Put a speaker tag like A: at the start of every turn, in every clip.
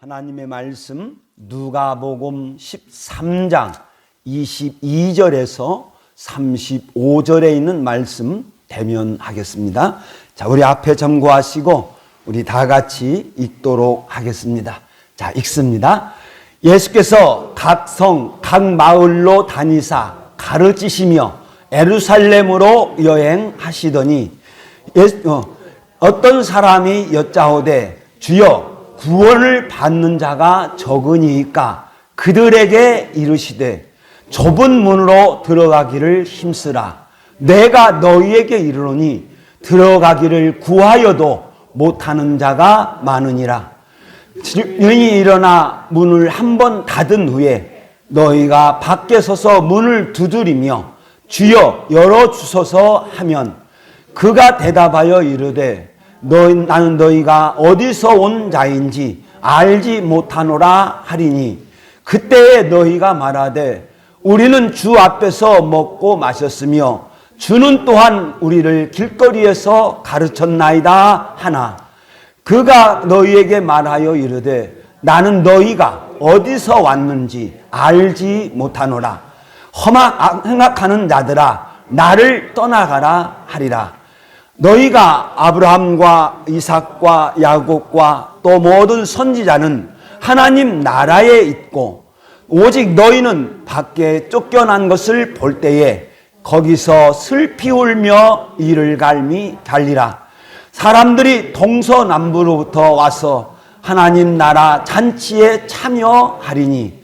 A: 하나님의 말씀 누가복음 13장 22절에서 35절에 있는 말씀 대면하겠습니다. 자, 우리 앞에 점거하시고 우리 다 같이 읽도록 하겠습니다. 자, 읽습니다. 예수께서 각 성, 각 마을로 다니사 가르치시며 예루살렘으로 여행하시더니 어떤 사람이 여짜오되 주여 구원을 받는 자가 적으니까 그들에게 이르시되 좁은 문으로 들어가기를 힘쓰라. 내가 너희에게 이르노니 들어가기를 구하여도 못하는 자가 많으니라. 너희 일어나 문을 한번 닫은 후에 너희가 밖에 서서 문을 두드리며 주여 열어주소서 하면 그가 대답하여 이르되 나는 너희가 어디서 온 자인지 알지 못하노라 하리니 그때에 너희가 말하되 우리는 주 앞에서 먹고 마셨으며 주는 또한 우리를 길거리에서 가르쳤나이다 하나 그가 너희에게 말하여 이르되 나는 너희가 어디서 왔는지 알지 못하노라. 행악하는 자들아 나를 떠나가라 하리라. 너희가 아브라함과 이삭과 야곱과 또 모든 선지자는 하나님 나라에 있고 오직 너희는 밖에 쫓겨난 것을 볼 때에 거기서 슬피 울며 이를 갈리라. 사람들이 동서남부로부터 와서 하나님 나라 잔치에 참여하리니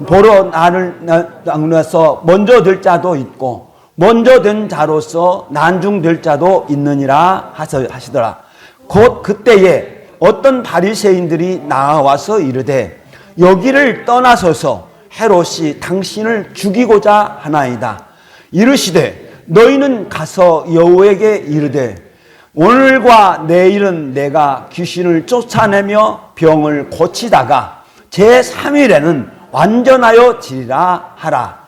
A: 보러 나를 나서 먼저 될 자도 있고 먼저 된 자로서 난중될 자도 있느니라 하시더라. 곧 그때에 어떤 바리새인들이 나와서 이르되 여기를 떠나서서 헤롯이 당신을 죽이고자 하나이다. 이르시되 너희는 가서 여호에게 이르되 오늘과 내일은 내가 귀신을 쫓아내며 병을 고치다가 제3일에는 완전하여 지리라 하라.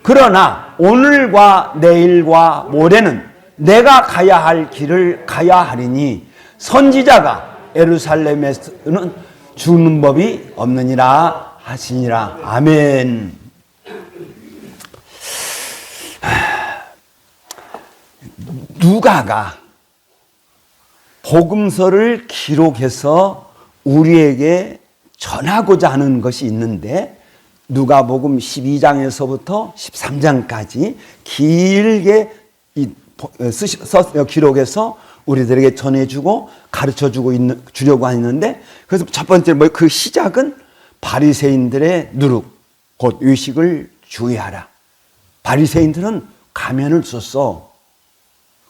A: 그러나 오늘과 내일과 모레는 내가 가야 할 길을 가야 하리니 선지자가 예루살렘에서는 죽는 법이 없느니라 하시니라. 아멘. 누가가 복음서를 기록해서 우리에게 전하고자 하는 것이 있는데 누가복음 12장에서부터 13장까지 길게 기록해서 우리들에게 전해주고 가르쳐주고 주려고 하는데 그래서 첫 번째 그 시작은 바리새인들의 누룩 곧 의식을 주의하라. 바리새인들은 가면을 썼어.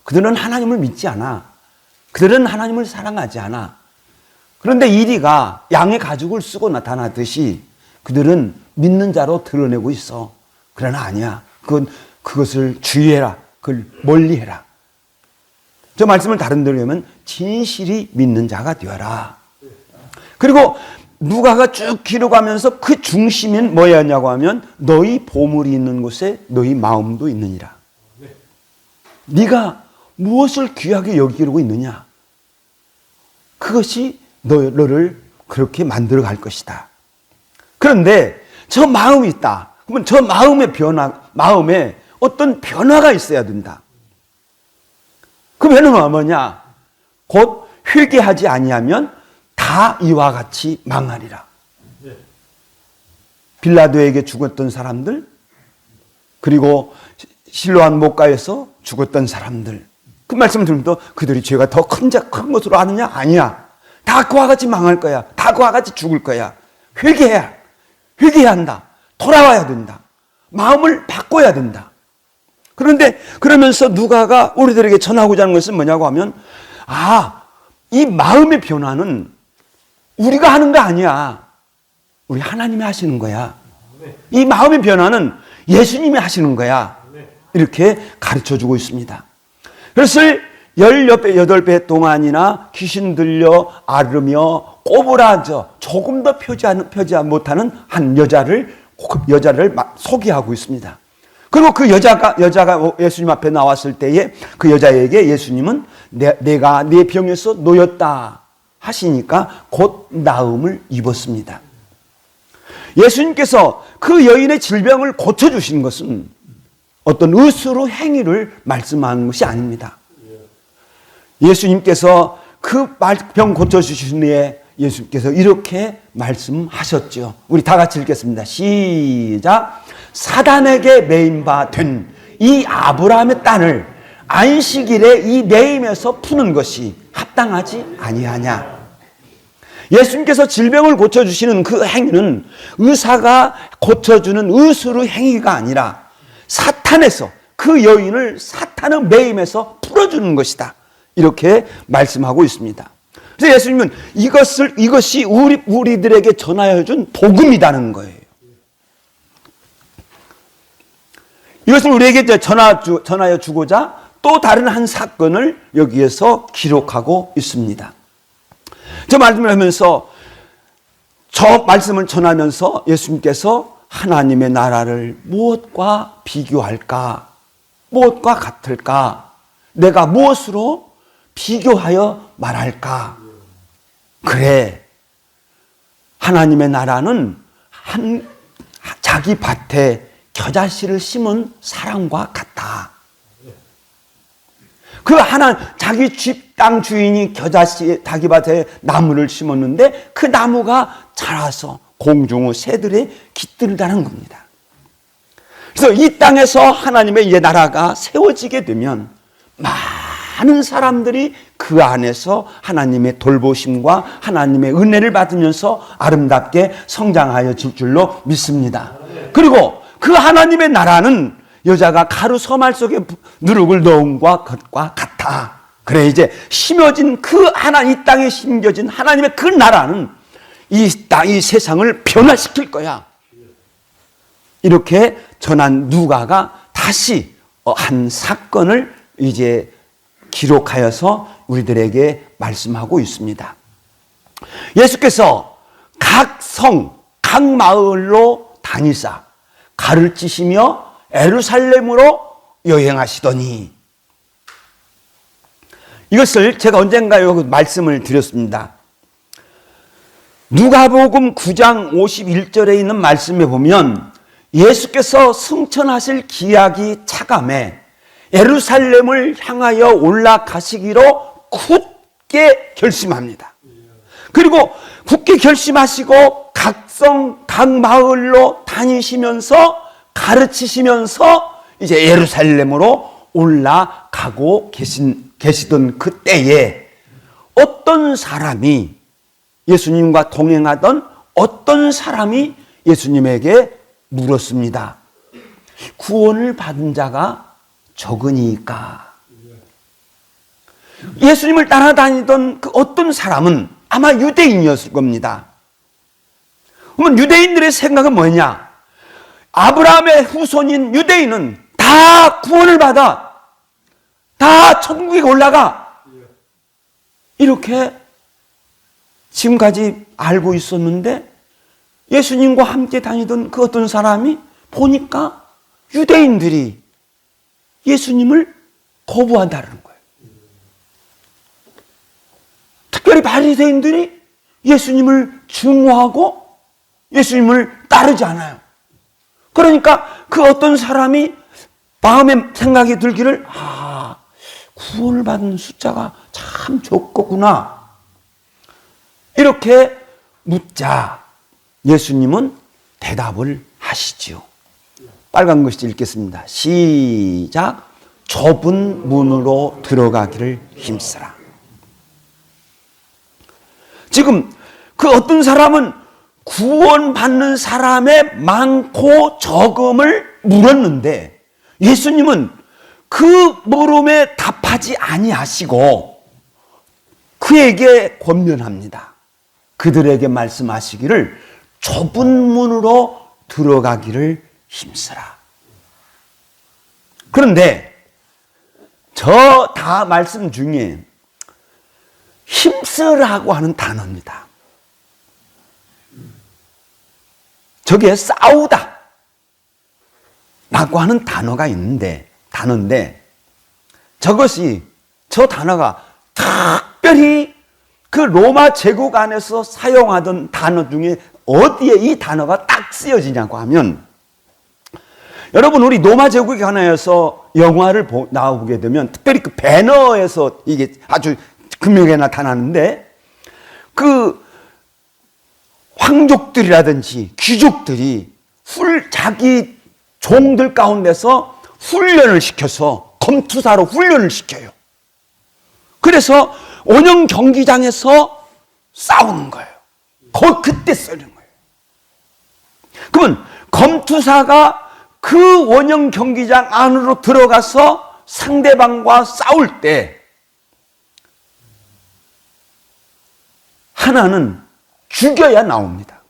A: 그들은 하나님을 믿지 않아. 그들은 하나님을 사랑하지 않아. 그런데 이리가 양의 가죽을 쓰고 나타나듯이 그들은 믿는 자로 드러내고 있어. 그러나 아니야. 그것을 주의해라. 그걸 멀리해라. 저 말씀을 다른 데로 하면 진실이 믿는 자가 되어라. 그리고 누가가 쭉 기록하면서 그 중심인 뭐였냐고 하면 너희 보물이 있는 곳에 너희 마음도 있느니라. 네가 무엇을 귀하게 여기고 있느냐? 그것이 너를 그렇게 만들어 갈 것이다. 그런데 저 마음이 있다. 그러면 저 마음에 어떤 변화가 있어야 된다. 그 변화가 뭐냐? 곧 회개하지 아니하면 다 이와 같이 망하리라. 빌라도에게 죽었던 사람들, 그리고 실로암 목가에서 죽었던 사람들, 그 말씀을 들으면 그들이 죄가 더 큰 것으로 아느냐? 아니야. 다 그와 같이 망할 거야. 다 그와 같이 죽을 거야. 회개해야 한다. 돌아와야 된다. 마음을 바꿔야 된다. 그런데 그러면서 누가가 우리들에게 전하고자 하는 것은 뭐냐고 하면 이 마음의 변화는 우리가 하는 거 아니야. 우리 하나님이 하시는 거야. 이 마음의 변화는 예수님이 하시는 거야. 이렇게 가르쳐주고 있습니다. 그래서 18배 동안이나 귀신 들려 앓으며 꼬부라져 조금도 펴지 못하는 한 여자를 소개하고 있습니다. 그리고 그 여자가 예수님 앞에 나왔을 때에 그 여자에게 예수님은 내가 네 병에서 놓였다 하시니까 곧 나음을 입었습니다. 예수님께서 그 여인의 질병을 고쳐주신 것은 어떤 의수로 행위를 말씀하는 것이 아닙니다. 예수님께서 그 병 고쳐주신 후에 예수님께서 이렇게 말씀하셨죠. 우리 다 같이 읽겠습니다. 시작. 사단에게 매인 바 된 이 아브라함의 딸을 안식일에 이 매임에서 푸는 것이 합당하지 아니하냐. 예수님께서 질병을 고쳐주시는 그 행위는 의사가 고쳐주는 의술의 행위가 아니라 사탄에서, 그 여인을 사탄의 매임에서 풀어주는 것이다. 이렇게 말씀하고 있습니다. 그래서 예수님은 이것이 우리들에게 전하여 준 복음이라는 거예요. 이것을 우리에게 전하여 주고자 또 다른 한 사건을 여기에서 기록하고 있습니다. 저 말씀을 전하면서 예수님께서 하나님의 나라를 무엇과 비교할까? 무엇과 같을까? 내가 무엇으로 비교하여 말할까? 그래, 하나님의 나라는 자기 밭에 겨자씨를 심은 사람과 같다. 자기 집 땅 주인이 자기 밭에 나무를 심었는데 그 나무가 자라서 공중의 새들에 깃들다는 겁니다. 그래서 이 땅에서 하나님의 이제 나라가 세워지게 되면 많은 사람들이 그 안에서 하나님의 돌보심과 하나님의 은혜를 받으면서 아름답게 성장하여 질 줄로 믿습니다. 그리고 그 하나님의 나라는 여자가 가루 서말 속에 누룩을 넣은 것과 같아. 그래, 이제 심어진 이 땅에 심겨진 하나님의 그 나라는 이 세상을 변화시킬 거야. 이렇게 전한 누가가 다시 한 사건을 이제 기록하여서 우리들에게 말씀하고 있습니다. 예수께서 각 성, 각 마을로 다니사 가르치시며 예루살렘으로 여행하시더니, 이것을 제가 언젠가요 말씀을 드렸습니다. 누가복음 9장 51절에 있는 말씀에 보면 예수께서 승천하실 기약이 차감해 예루살렘을 향하여 올라가시기로 굳게 결심합니다. 그리고 굳게 결심하시고 각 성, 각 마을로 다니시면서 가르치시면서 이제 예루살렘으로 올라가고 계시던 그때에 어떤 사람이, 예수님과 동행하던 어떤 사람이 예수님에게 물었습니다. 구원을 받은 자가 적으니까. 예수님을 따라다니던 그 어떤 사람은 아마 유대인이었을 겁니다. 그러면 유대인들의 생각은 뭐냐? 아브라함의 후손인 유대인은 다 구원을 받아, 다 천국에 올라가, 이렇게 지금까지 알고 있었는데 예수님과 함께 다니던 그 어떤 사람이 보니까 유대인들이 예수님을 거부한다는 거예요. 특별히 바리새인들이 예수님을 증오하고 예수님을 따르지 않아요. 그러니까 그 어떤 사람이 마음에 생각이 들기를, 구원을 받은 숫자가 참 적겠구나, 이렇게 묻자 예수님은 대답을 하시지요. 빨간 글씨 읽겠습니다. 시작. 좁은 문으로 들어가기를 힘쓰라. 지금 그 어떤 사람은 구원받는 사람의 많고 적음을 물었는데 예수님은 그 물음에 답하지 아니하시고 그에게 권면합니다. 그들에게 말씀하시기를 좁은 문으로 들어가기를 힘쓰라. 그런데 저 다 말씀 중에 힘쓰라고 하는 단어입니다. 저게 싸우다 라고 하는 단어인데 저 단어가 특별히 그 로마 제국 안에서 사용하던 단어 중에 어디에 이 단어가 딱 쓰여지냐고 하면, 여러분 우리 로마 제국에 관하여서 영화를 나오게 되면 특별히 그 배너에서 이게 아주 극명하게 나타나는데, 그 황족들이라든지 귀족들이 자기 종들 가운데서 훈련을 시켜서 검투사로 훈련을 시켜요. 그래서 원형 경기장에서 싸우는 거예요. 그때 쓰는 거예요. 그러면 검투사가 그 원형 경기장 안으로 들어가서 상대방과 싸울 때 하나는 죽여야 나옵니다.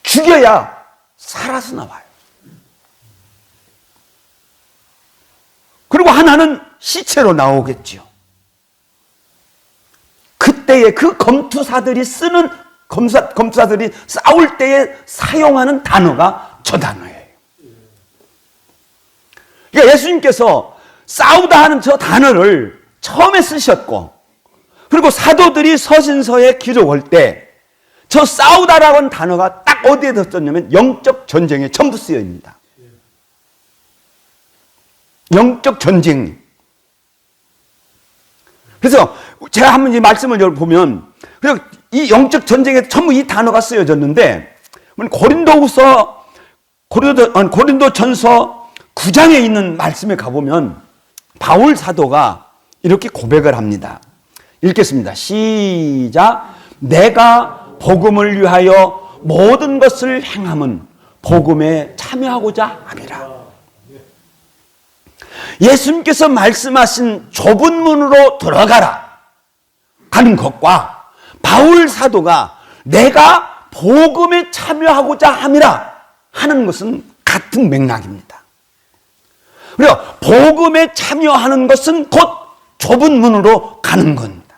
A: 죽여야 살아서 나와요. 그리고 하나는 시체로 나오겠죠. 그때에 그 검투사들이 쓰는 검투사들이 싸울 때에 사용하는 단어가 저 단어예요. 그러니까 예수님께서 싸우다 하는 저 단어를 처음에 쓰셨고, 그리고 사도들이 서신서에 기록할 때 저 싸우다라고 하는 단어가 딱 어디에 썼냐면 영적 전쟁에 전부 쓰여 있습니다. 영적 전쟁. 그래서 제가 한번 이 말씀을 보면, 이 영적 전쟁에 전부 이 단어가 쓰여졌는데, 고린도전서 9장에 있는 말씀에 가보면 바울 사도가 이렇게 고백을 합니다. 읽겠습니다. 시작. 내가 복음을 위하여 모든 것을 행함은 복음에 참여하고자 함이라. 예수님께서 말씀하신 좁은 문으로 들어가라 하는 것과 바울 사도가 내가 복음에 참여하고자 함이라 하는 것은 같은 맥락입니다. 그리고 복음에 참여하는 것은 곧 좁은 문으로 가는 겁니다.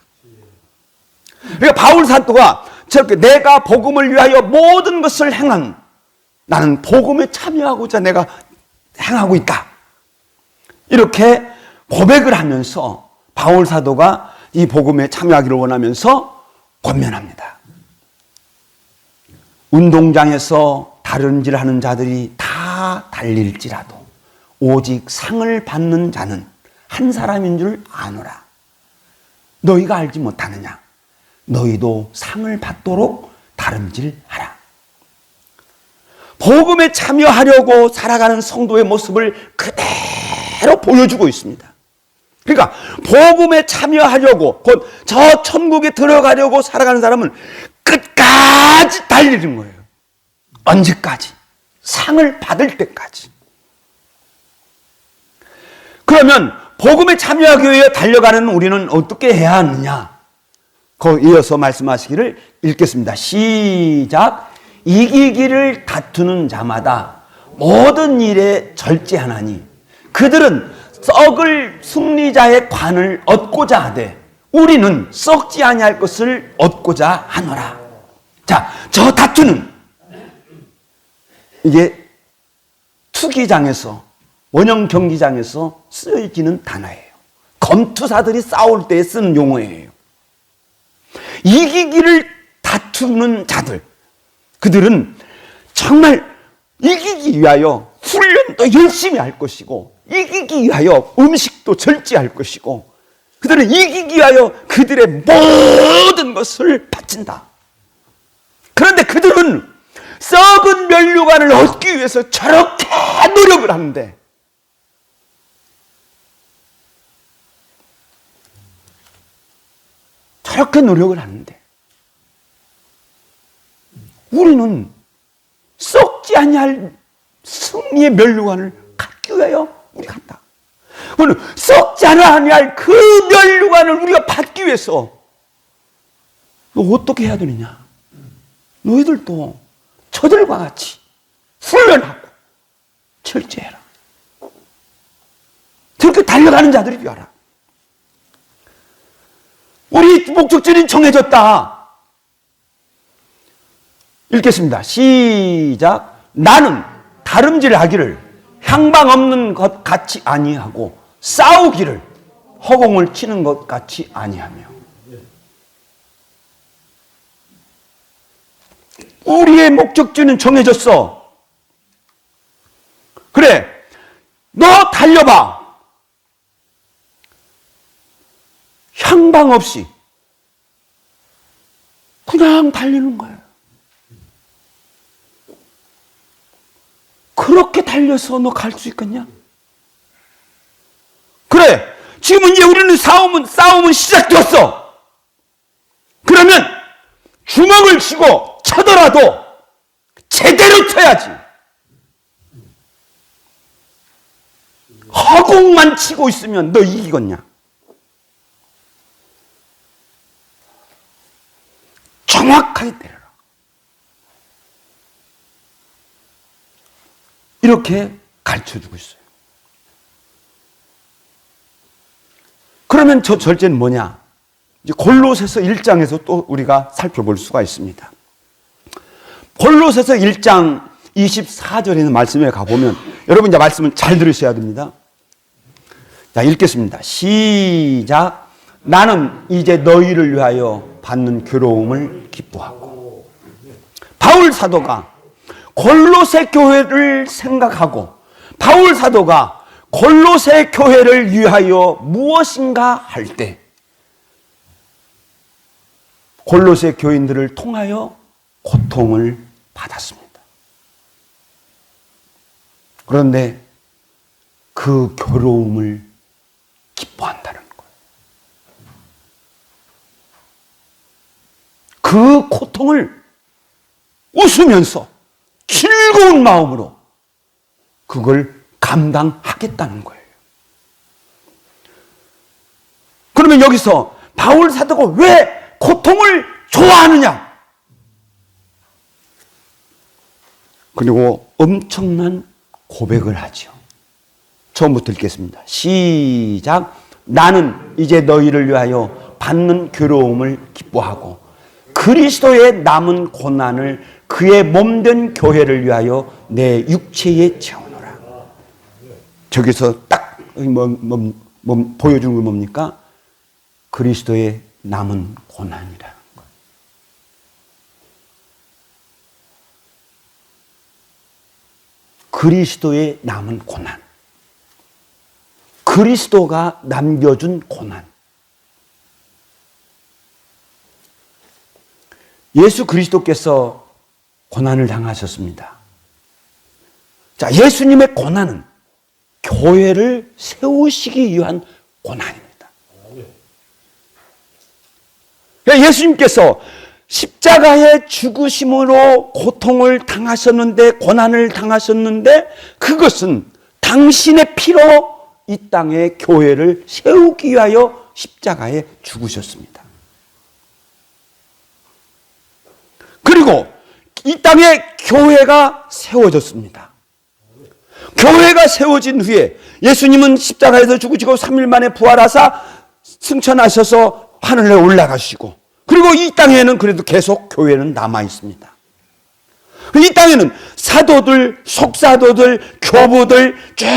A: 그러니까 바울 사도가 저렇게 내가 복음을 위하여 모든 것을 행한, 나는 복음에 참여하고자 내가 행하고 있다, 이렇게 고백을 하면서 바울 사도가 이 복음에 참여하기를 원하면서 권면합니다. 운동장에서 다른질하는 자들이 다 달릴지라도 오직 상을 받는 자는 한 사람인 줄 아노라. 너희가 알지 못하느냐? 너희도 상을 받도록 다름질하라. 복음에 참여하려고 살아가는 성도의 모습을 그대로 보여주고 있습니다. 그러니까 복음에 참여하려고, 곧 저 천국에 들어가려고 살아가는 사람은 끝까지 달리는 거예요. 언제까지? 상을 받을 때까지. 그러면 복음에 참여하기 위해 달려가는 우리는 어떻게 해야 하느냐? 이어서 말씀하시기를 읽겠습니다. 시작. 이기기를 다투는 자마다 모든 일에 절제하나니 그들은 썩을 승리자의 관을 얻고자 하되 우리는 썩지 아니할 것을 얻고자 하노라. 자, 저 다투는, 이게 투기장에서, 원형 경기장에서 쓰여지는 단어예요. 검투사들이 싸울 때 쓰는 용어예요. 이기기를 다투는 자들, 그들은 정말 이기기 위하여 훈련도 열심히 할 것이고, 이기기 위하여 음식도 절제할 것이고, 그들은 이기기 위하여 그들의 모든 것을 바친다. 그런데 그들은 썩은 면류관을 얻기 위해서 저렇게 노력을 하는데, 저렇게 노력을 하는데 우리는 썩지 아니할 승리의 면류관을 갖기 위하여 우리가 한다. 우리는 썩지 아니할 그 면류관을 우리가 받기 위해서 너 어떻게 해야 되느냐? 너희들도 저들과 같이 훈련하고 철저해라. 저렇게 달려가는 자들이 되어라. 우리 목적지는 정해졌다. 읽겠습니다. 시작. 나는 다름질하기를 향방 없는 것 같이 아니하고 싸우기를 허공을 치는 것 같이 아니하며. 우리의 목적지는 정해졌어. 그래, 너 달려봐. 향방 없이 그냥 달리는 거예요. 그렇게 달려서 너 갈 수 있겠냐? 그래, 지금 이제 우리는 싸움은 시작되었어. 그러면 주먹을 쥐고 쳐더라도 제대로 쳐야지. 허공만 치고 있으면 너 이기겠냐? 정확하게 때려라. 이렇게 가르쳐주고 있어요. 그러면 저 절제는 뭐냐? 이제 골로새서 1장에서 또 우리가 살펴볼 수가 있습니다. 골로새서 1장 24절에 있는 말씀에 가보면 여러분 이제 말씀을 잘 들으셔야 됩니다. 자, 읽겠습니다. 시작. 나는 이제 너희를 위하여 받는 괴로움을 기뻐하고. 바울 사도가 골로새 교회를 생각하고 바울 사도가 골로새 교회를 위하여 무엇인가 할 때 골로새 교인들을 통하여 고통을 받았습니다. 그런데 그 괴로움을 기뻐한다는 거예요. 그 고통을 웃으면서 즐거운 마음으로 그걸 감당하겠다는 거예요. 그러면 여기서 바울 사도가 왜 고통을 좋아하느냐? 그리고 엄청난 고백을 하죠. 처음부터 읽겠습니다. 시작. 나는 이제 너희를 위하여 받는 괴로움을 기뻐하고 그리스도의 남은 고난을 그의 몸된 교회를 위하여 내 육체에 채우노라. 저기서 딱 보여주는 건 뭡니까? 그리스도의 남은 고난이라는 거예요. 그리스도의 남은 고난. 그리스도가 남겨준 고난. 예수 그리스도께서 고난을 당하셨습니다. 자, 예수님의 고난은 교회를 세우시기 위한 고난입니다. 예수님께서 십자가의 죽으심으로 고통을 당하셨는데, 고난을 당하셨는데, 그것은 당신의 피로 이 땅의 교회를 세우기 위하여 십자가에 죽으셨습니다. 그리고 이 땅에 교회가 세워졌습니다. 교회가 세워진 후에 예수님은 십자가에서 죽으시고 3일 만에 부활하사 승천하셔서 하늘에 올라가시고, 그리고 이 땅에는 그래도 계속 교회는 남아 있습니다. 이 땅에는 사도들, 속사도들, 교부들, 쭉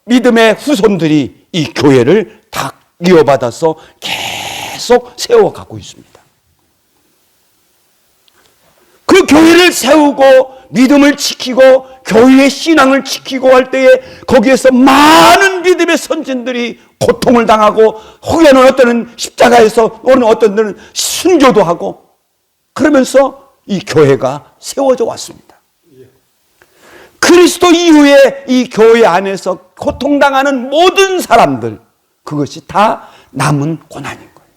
A: 믿음의 후손들이 이 교회를 다 이어받아서 계속 세워가고 있습니다. 그 교회를 세우고 믿음을 지키고 교회의 신앙을 지키고 할 때에 거기에서 많은 믿음의 선진들이 고통을 당하고, 혹여는 어떤 십자가에서, 어떤 데는 순교도 하고, 그러면서 이 교회가 세워져 왔습니다. 그리스도 이후에 이 교회 안에서 고통당하는 모든 사람들, 그것이 다 남은 고난인 거예요.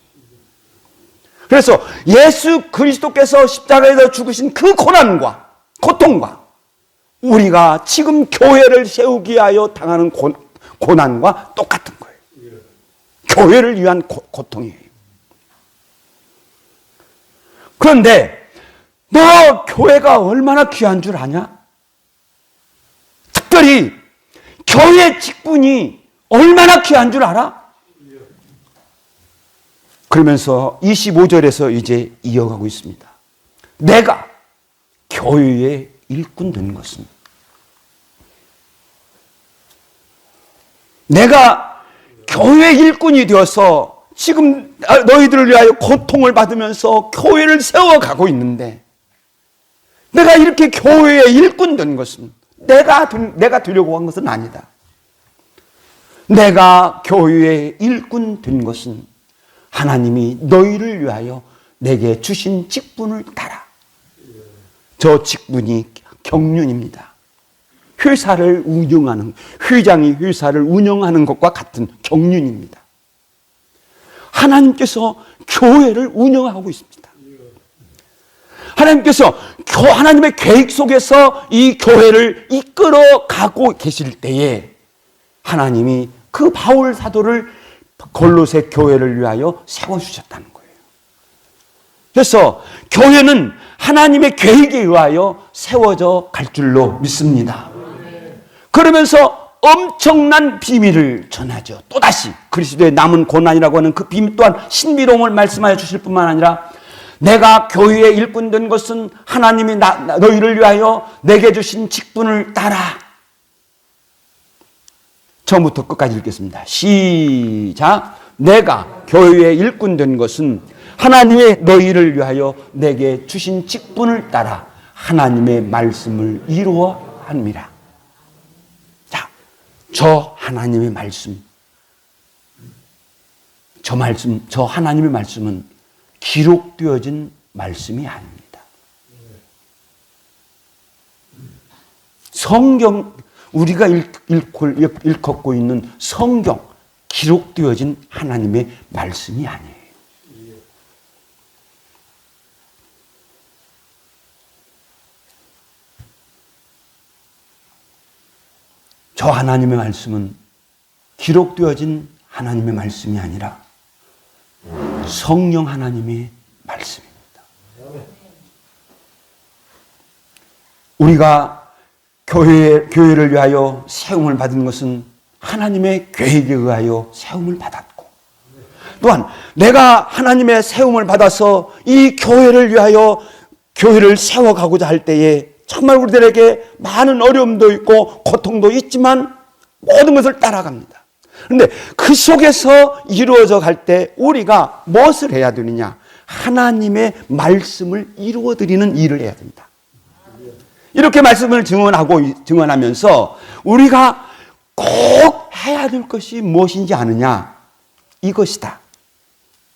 A: 그래서 예수 그리스도께서 십자가에서 죽으신 그 고난과 고통과 우리가 지금 교회를 세우기 위하여 당하는 고난과 똑같은 거예요. 교회를 위한 고통이에요. 그런데 너 교회가 얼마나 귀한 줄 아냐? 특별히 교회 직분이 얼마나 귀한 줄 알아? 그러면서 25절에서 이제 이어가고 있습니다. 내가 교회의 일꾼 된 것은, 내가 교회 일꾼이 되어서 지금 너희들을 위하여 고통을 받으면서 교회를 세워가고 있는데, 내가 이렇게 교회의 일꾼 된 것은 내가 되려고 한 것은 아니다. 내가 교회의 일꾼 된 것은 하나님이 너희를 위하여 내게 주신 직분을 따라. 저 직분이 경륜입니다. 회사를 운영하는, 회장이 회사를 운영하는 것과 같은 경륜입니다. 하나님께서 교회를 운영하고 있습니다. 하나님께서 하나님의 계획 속에서 이 교회를 이끌어 가고 계실 때에 하나님이 그 바울 사도를 골로새 교회를 위하여 세워주셨다는 거예요. 그래서 교회는 하나님의 계획에 의하여 세워져 갈 줄로 믿습니다. 그러면서 엄청난 비밀을 전하죠. 또다시 그리스도의 남은 고난이라고 하는 그 비밀 또한 신비로움을 말씀하여 주실 뿐만 아니라, 내가 교회의 일꾼 된 것은 하나님이 너희를 위하여 내게 주신 직분을 따라. 처음부터 끝까지 읽겠습니다. 시작. 내가 교회의 일꾼 된 것은 하나님의 너희를 위하여 내게 주신 직분을 따라 하나님의 말씀을 이루어 함이라. 자, 저 하나님의 말씀, 저 하나님의 말씀은 기록되어진 말씀이 아닙니다. 성경, 우리가 읽고 있는 성경, 기록되어진 하나님의 말씀이 아니에요. 저 하나님의 말씀은 기록되어진 하나님의 말씀이 아니라 성령 하나님의 말씀입니다. 우리가 교회를 위하여 세움을 받은 것은 하나님의 계획에 의하여 세움을 받았고, 또한 내가 하나님의 세움을 받아서 이 교회를 위하여 교회를 세워가고자 할 때에 정말 우리들에게 많은 어려움도 있고 고통도 있지만 모든 것을 따라갑니다. 그런데 그 속에서 이루어져 갈 때 우리가 무엇을 해야 되느냐? 하나님의 말씀을 이루어드리는 일을 해야 됩니다. 이렇게 말씀을 증언하면서 우리가 꼭 해야 될 것이 무엇인지 아느냐? 이것이다.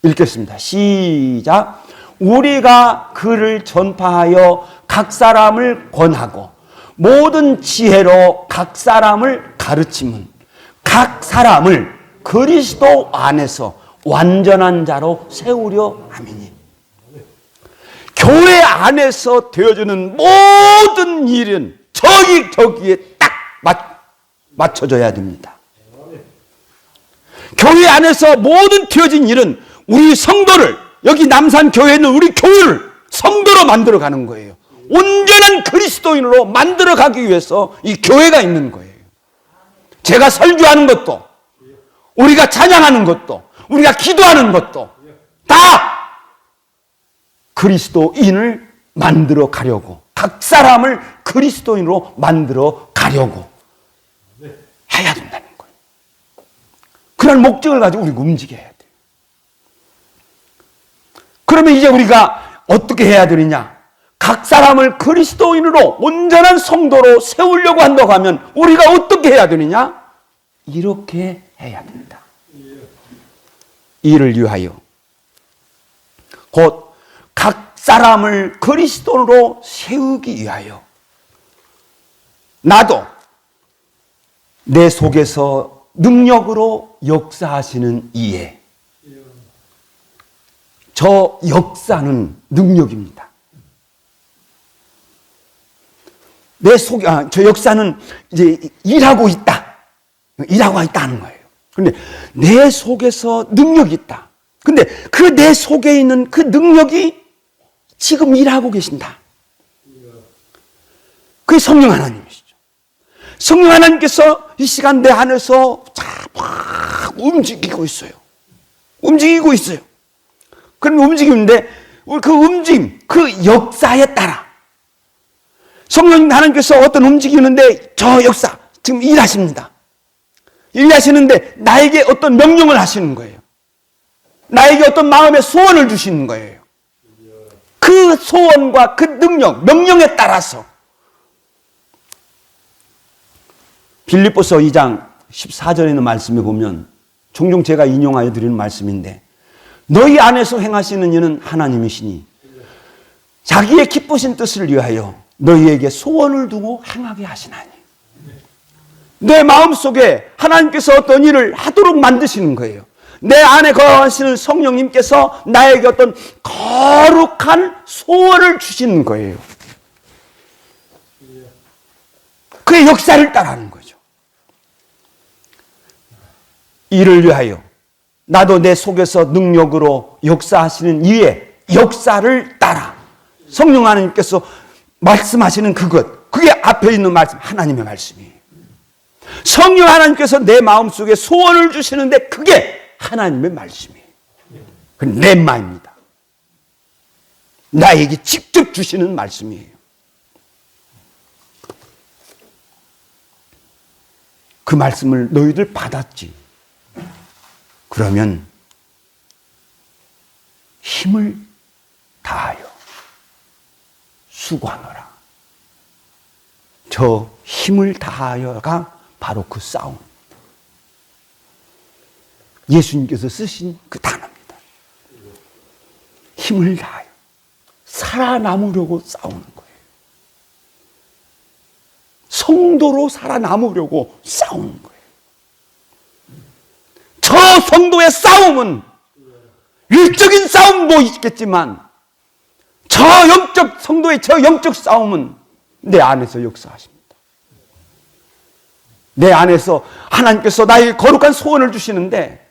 A: 읽겠습니다. 시작. 우리가 그를 전파하여 각 사람을 권하고 모든 지혜로 각 사람을 가르치면 각 사람을 그리스도 안에서 완전한 자로 세우려 함이니. 교회 안에서 되어주는 모든 일은 저기에 딱 맞춰져야 됩니다. 교회 안에서 모든 되어진 일은 우리 성도를, 여기 남산교회에 있는 우리 교회를 성도로 만들어가는 거예요. 온전한 그리스도인으로 만들어가기 위해서 이 교회가 있는 거예요. 제가 설교하는 것도, 우리가 찬양하는 것도, 우리가 기도하는 것도 다 그리스도인을 만들어 가려고, 각 사람을 그리스도인으로 만들어 가려고 해야 된다는 거예요. 그런 목적을 가지고 우리가 움직여야 돼요. 그러면 이제 우리가 어떻게 해야 되느냐? 각 사람을 그리스도인으로 온전한 성도로 세우려고 한다고 하면 우리가 어떻게 해야 되느냐? 이렇게 해야 된다. 이를 위하여 곧 각 사람을 그리스도로 세우기 위하여 나도 내 속에서 능력으로 역사하시는 이에, 저 역사는 능력입니다. 저 역사는 이제 일하고 있다는 거예요. 그런데 내 속에서 능력이 있다. 근데 그 내 속에 있는 그 능력이 지금 일하고 계신다. 그게 성령 하나님이시죠. 성령 하나님께서 이 시간 내 안에서 막 움직이고 있어요. 그런 움직임인데 그 움직임, 그 역사에 따라 성령 하나님께서 어떤 움직이는데 저 역사 지금 일하십니다. 일하시는데 나에게 어떤 명령을 하시는 거예요. 나에게 어떤 마음의 소원을 주시는 거예요. 그 소원과 그 능력, 명령에 따라서 빌립보서 2장 14절에 있는 말씀에 보면 종종 제가 인용하여 드리는 말씀인데 너희 안에서 행하시는 이는 하나님이시니 자기의 기쁘신 뜻을 위하여 너희에게 소원을 두고 행하게 하시나니 내 마음속에 하나님께서 어떤 일을 하도록 만드시는 거예요. 내 안에 거하시는 성령님께서 나에게 어떤 거룩한 소원을 주시는 거예요. 그의 역사를 따라하는 거죠. 이를 위하여 나도 내 속에서 능력으로 역사하시는 이의 역사를 따라 성령 하나님께서 말씀하시는 그것, 그게 앞에 있는 말씀, 하나님의 말씀이에요. 성령 하나님께서 내 마음속에 소원을 주시는데 그게 하나님의 말씀이에요. 그건 내 마음입니다. 나에게 직접 주시는 말씀이에요. 그 말씀을 너희들 받았지. 그러면 힘을 다하여 수고하노라. 저 힘을 다하여가 바로 그 싸움. 예수님께서 쓰신 그 단어입니다. 힘을 다하여 살아남으려고 싸우는 거예요. 성도로 살아남으려고 싸우는 거예요. 저 성도의 싸움은 일적인 싸움도 있겠지만 저 영적 성도의 저 영적 싸움은 내 안에서 역사하십니다. 내 안에서 하나님께서 나에게 거룩한 소원을 주시는데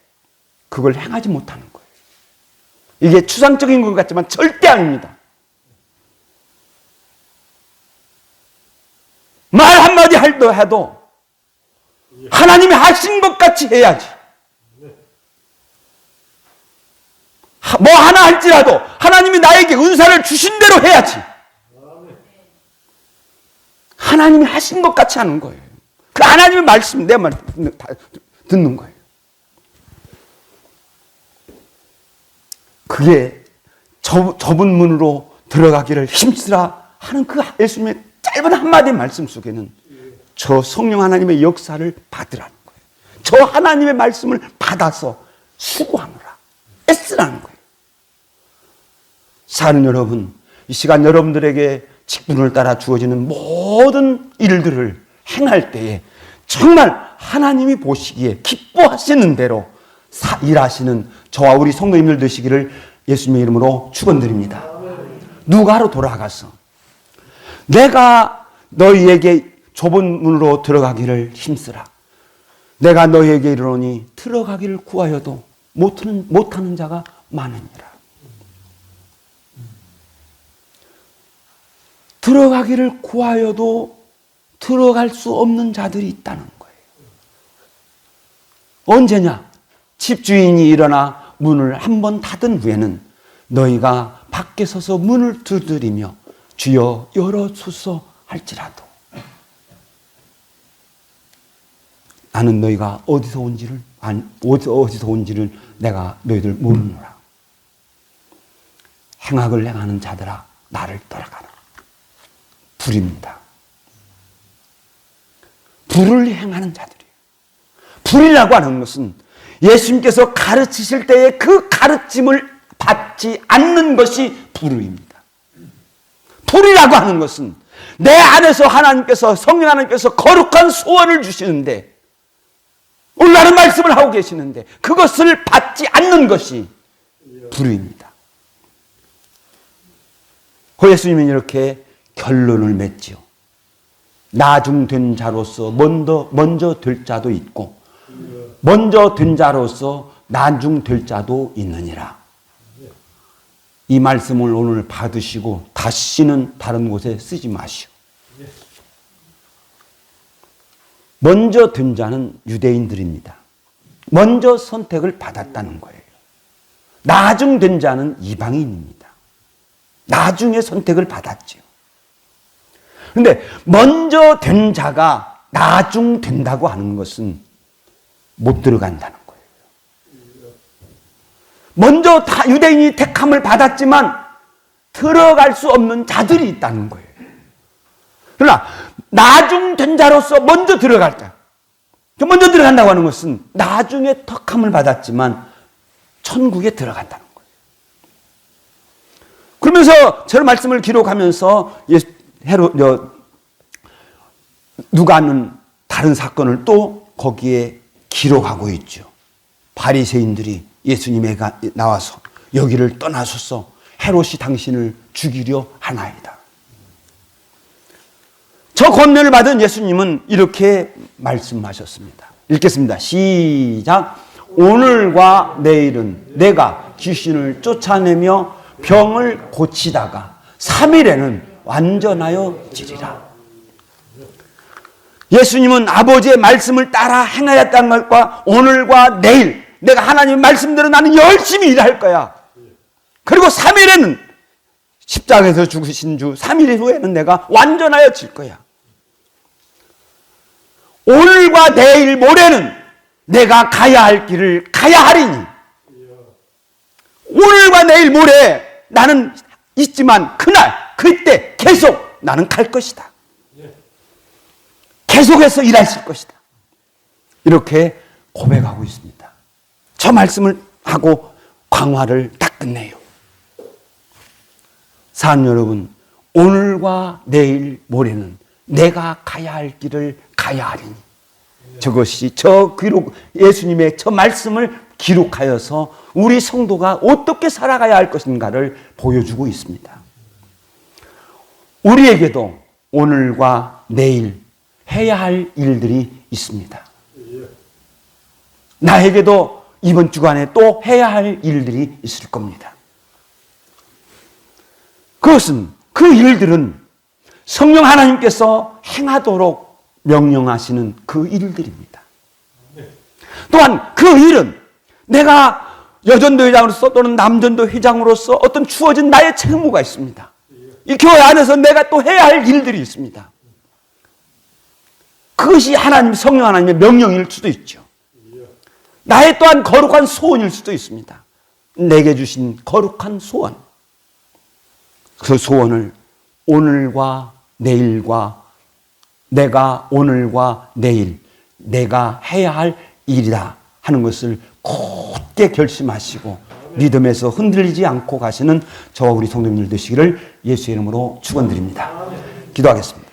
A: 그걸 행하지 못하는 거예요. 이게 추상적인 것 같지만 절대 아닙니다. 말 한마디 해도 하나님이 하신 것 같이 해야지. 뭐 하나 할지라도 하나님이 나에게 은사를 주신 대로 해야지. 하나님이 하신 것 같이 하는 거예요. 그 하나님의 말씀, 내 말 듣는 거예요. 그게 좁은 문으로 들어가기를 힘쓰라 하는 그 예수님의 짧은 한마디 말씀 속에는 저 성령 하나님의 역사를 받으라는 거예요. 저 하나님의 말씀을 받아서 수고하노라, 애쓰라는 거예요. 사는 여러분, 이 시간 여러분들에게 직분을 따라 주어지는 모든 일들을 행할 때에 정말 하나님이 보시기에 기뻐하시는 대로 일하시는 저와 우리 성도님들 되시기를 예수님의 이름으로 축원드립니다. 누가로 돌아가서 내가 너희에게 좁은 문으로 들어가기를 힘쓰라. 내가 너희에게 이르노니 들어가기를 구하여도 못하는 자가 많으니라. 들어가기를 구하여도 들어갈 수 없는 자들이 있다는 거예요. 언제냐? 집주인이 일어나 문을 한 번 닫은 후에는 너희가 밖에 서서 문을 두드리며 주여 열어주소 할지라도 나는 너희가 어디서 온지를 내가 너희들 모르노라. 행악을 행하는 자들아 나를 따라가라. 불입니다. 불을 행하는 자들이에요. 불이라고 하는 것은 예수님께서 가르치실 때에 그 가르침을 받지 않는 것이 불의입니다. 불이라고 하는 것은 내 안에서 하나님께서 성령 하나님께서 거룩한 소원을 주시는데 올바른 말씀을 하고 계시는데 그것을 받지 않는 것이 불의입니다. 예수님은 이렇게 결론을 맺지요. 나중된 자로서 먼저 될 자도 있고 먼저 된 자로서 나중될 자도 있느니라. 이 말씀을 오늘 받으시고 다시는 다른 곳에 쓰지 마시오. 먼저 된 자는 유대인들입니다. 먼저 선택을 받았다는 거예요. 나중된 자는 이방인입니다. 나중에 선택을 받았지요. 그런데 먼저 된 자가 나중 된다고 하는 것은 못 들어간다는 거예요. 먼저 다 유대인이 택함을 받았지만 들어갈 수 없는 자들이 있다는 거예요. 그러나 나중된 자로서 먼저 들어갈다. 먼저 들어간다고 하는 것은 나중에 택함을 받았지만 천국에 들어간다는 거예요. 그러면서 저런 말씀을 기록하면서 누가는 다른 사건을 또 거기에 기록하고 있죠. 바리새인들이 예수님에게 나와서 여기를 떠나소서 헤롯이 당신을 죽이려 하나이다. 저 권면을 받은 예수님은 이렇게 말씀하셨습니다. 읽겠습니다. 시작. 오늘과 내일은 내가 귀신을 쫓아내며 병을 고치다가 3일에는 완전하여 지리라. 예수님은 아버지의 말씀을 따라 행하였다는 것과 오늘과 내일 내가 하나님의 말씀대로 나는 열심히 일할 거야. 그리고 3일에는 십자가에서 죽으신 주 3일 후에는 내가 완전하여 질 거야. 오늘과 내일 모레는 내가 가야 할 길을 가야 하리니 오늘과 내일 모레 나는 있지만 그날 그때 계속 나는 갈 것이다. 계속해서 일하실 것이다. 이렇게 고백하고 있습니다. 저 말씀을 하고 강화를 딱 끝내요. 사람 여러분, 오늘과 내일 모레는 내가 가야 할 길을 가야 하리니 저것이 저 기록, 예수님의 저 말씀을 기록하여서 우리 성도가 어떻게 살아가야 할 것인가를 보여주고 있습니다. 우리에게도 오늘과 내일 해야 할 일들이 있습니다. 나에게도 이번 주간에 또 해야 할 일들이 있을 겁니다. 그것은 그 일들은 성령 하나님께서 행하도록 명령하시는 그 일들입니다. 또한 그 일은 내가 여전도 회장으로서 또는 남전도 회장으로서 어떤 주어진 나의 책무가 있습니다. 이 교회 안에서 내가 또 해야 할 일들이 있습니다. 그것이 하나님, 성령 하나님의 명령일 수도 있죠. 나의 또한 거룩한 소원일 수도 있습니다. 내게 주신 거룩한 소원. 그 소원을 오늘과 내일과 내가 오늘과 내일 내가 해야 할 일이다 하는 것을 굳게 결심하시고 믿음에서 흔들리지 않고 가시는 저와 우리 성도님들 되시기를 예수의 이름으로 축원드립니다. 기도하겠습니다.